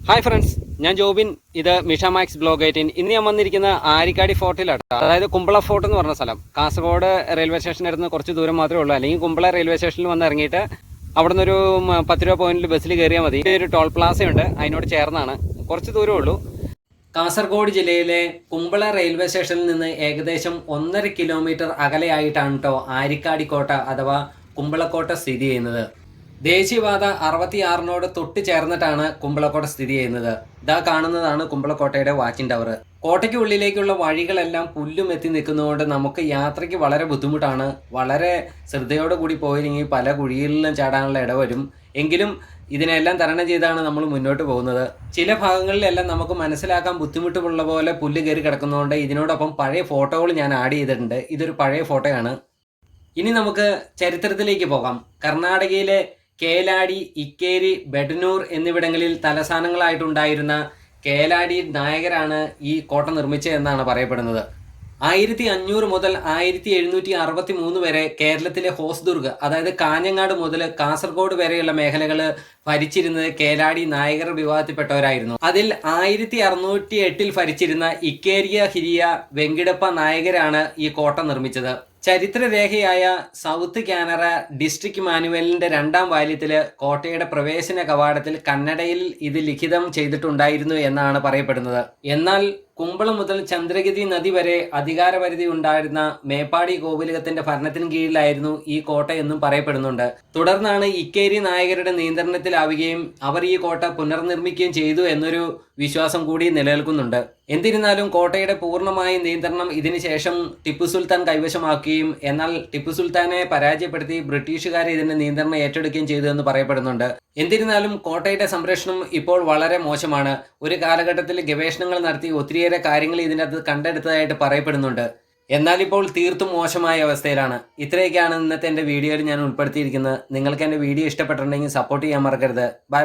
Hi friends, ഞാൻ ജോബിൻ. ഇത് Misha max blog 18. ഇന്ന് ഞാൻ വന്നിരിക്കുന്ന ആരിക്കാടി ഫോർട്ടിലാണ്. അതായത് കുമ്പള ഫോർട്ട് എന്ന് പറഞ്ഞ സ്ഥലം. കാസർഗോഡ് റെയിൽവേ സ്റ്റേഷനിൽ നിന്ന് കുറച്ച് ദൂരം മാത്രമേ ഉള്ളൂ. അല്ലെങ്കിൽ കുമ്പള റെയിൽവേ സ്റ്റേഷനിൽ വന്ന് ഇറങ്ങിയിട്ട് അവിടെ നിന്നൊരു 10 രൂപ പോയിന്റിൽ ബസ്സിൽ കയറിയാൽ മതി. ഒരു ടോൾ പ്ലാസയുണ്ട്, അതിനോട് ചേർന്നാണ്, കുറച്ച് ദൂരമേ ഉള്ളൂ. കാസർഗോഡ് ജില്ലയിലെ കുമ്പള റെയിൽവേ സ്റ്റേഷനിൽ നിന്ന് ഏകദേശം 1.5 കിലോമീറ്റർ അകലെയായിട്ടാണ് കേട്ടോ ആരിക്കാടി കോട്ട അഥവാ കുമ്പളക്കോട്ട സ്ഥിതി ചെയ്യുന്നത്. ദേശീയപാത 66 തൊട്ട് ചേർന്നിട്ടാണ് കുമ്പളക്കോട്ട സ്ഥിതി ചെയ്യുന്നത്. ഇതാ കാണുന്നതാണ് കുമ്പളക്കോട്ടയുടെ വാച്ചിങ് ടവർ. കോട്ടയ്ക്ക് ഉള്ളിലേക്കുള്ള വഴികളെല്ലാം പുല്ലും എത്തി നിൽക്കുന്നതുകൊണ്ട് നമുക്ക് യാത്രയ്ക്ക് വളരെ ബുദ്ധിമുട്ടാണ്. വളരെ ശ്രദ്ധയോടെ കൂടി പോയില്ലെങ്കിൽ പല കുഴികളിലും ചാടാനുള്ള ഇടവരും. എങ്കിലും ഇതിനെല്ലാം തരണം ചെയ്താണ് നമ്മൾ മുന്നോട്ട് പോകുന്നത്. ചില ഭാഗങ്ങളിലെല്ലാം നമുക്ക് മനസ്സിലാക്കാൻ ബുദ്ധിമുട്ടുള്ള പോലെ പുല്ല് കയറി കിടക്കുന്നതുകൊണ്ട് ഇതിനോടൊപ്പം പഴയ ഫോട്ടോകൾ ഞാൻ ആഡ് ചെയ്തിട്ടുണ്ട്. ഇതൊരു പഴയ ഫോട്ടോയാണ്. ഇനി നമുക്ക് ചരിത്രത്തിലേക്ക് പോകാം. കർണാടകയിലെ കേലാടി, ഇക്കേരി, ബെഡനൂർ എന്നിവിടങ്ങളിൽ തലസ്ഥാനങ്ങളായിട്ടുണ്ടായിരുന്ന കേലാടി നായകരാണ് ഈ കോട്ട നിർമ്മിച്ചതെന്നാണ് പറയപ്പെടുന്നത്. 1500 മുതൽ 1763 വരെ കേരളത്തിലെ ഹോസ്ദുർഗ്, അതായത് കാഞ്ഞങ്ങാട് മുതൽ കാസർഗോഡ് വരെയുള്ള മേഖലകൾ ഭരിച്ചിരുന്നത് കേലാടി നായകർ വിഭാഗത്തിൽപ്പെട്ടവരായിരുന്നു. അതിൽ 1608 ഭരിച്ചിരുന്ന ഇക്കേരിയ ഹിരിയ വെങ്കിടപ്പ നായകരാണ് ഈ കോട്ട നിർമ്മിച്ചത്. ചരിത്രരേഖയായ സൗത്ത് കാനറ ഡിസ്ട്രിക്ട് മാനുവലിന്റെ 2ാം വാല്യത്തില് കോട്ടയുടെ പ്രവേശന കവാടത്തിൽ കന്നഡയിൽ ഇത് ലിഖിതം ചെയ്തിട്ടുണ്ടായിരുന്നു എന്നാണ് പറയപ്പെടുന്നത്. എന്നാൽ കുമ്പളം മുതൽ ചന്ദ്രഗിരി നദി വരെ അധികാരപരിധി ഉണ്ടായിരുന്ന മേപ്പാടി കോവിലകത്തിന്റെ ഭരണത്തിന് കീഴിലായിരുന്നു ഈ കോട്ട എന്നും പറയപ്പെടുന്നുണ്ട്. തുടർന്നാണ് ഇക്കേരി നായകരുടെ നിയന്ത്രണത്തിലാവുകയും അവർ ഈ കോട്ട പുനർനിർമ്മിക്കുകയും ചെയ്തു എന്നൊരു വിശ്വാസം കൂടി നിലനിൽക്കുന്നുണ്ട്. എന്നിരുന്നാലും കോട്ടയുടെ പൂർണ്ണമായ നിയന്ത്രണം ഇതിനുശേഷം ടിപ്പു സുൽത്താൻ കൈവശമാക്കുകയും എന്നാൽ ടിപ്പു സുൽത്താനെ പരാജയപ്പെടുത്തി ബ്രിട്ടീഷുകാർ ഇതിന്റെ നിയന്ത്രണം ഏറ്റെടുക്കുകയും ചെയ്തു എന്ന് പറയപ്പെടുന്നുണ്ട്. എന്നിരുന്നാലും കോട്ടയുടെ സംരക്ഷണം ഇപ്പോൾ വളരെ മോശമാണ്. ഒരു കാലഘട്ടത്തിൽ ഗവേഷണങ്ങൾ നടത്തി ഒത്തിരിയേറെ കാര്യങ്ങൾ ഇതിനകത്ത് കണ്ടെടുത്തതായിട്ട് പറയപ്പെടുന്നുണ്ട്. എന്നാൽ ഇപ്പോൾ തീർത്തും മോശമായ അവസ്ഥയിലാണ്. ഇത്രയൊക്കെയാണ് ഇന്നത്തെ എൻ്റെ വീഡിയോയിൽ ഞാൻ ഉൾപ്പെടുത്തിയിരിക്കുന്നത്. നിങ്ങൾക്ക് എൻ്റെ വീഡിയോ ഇഷ്ടപ്പെട്ടിട്ടുണ്ടെങ്കിൽ സപ്പോർട്ട് ചെയ്യാൻ മറക്കരുത്. ബൈ.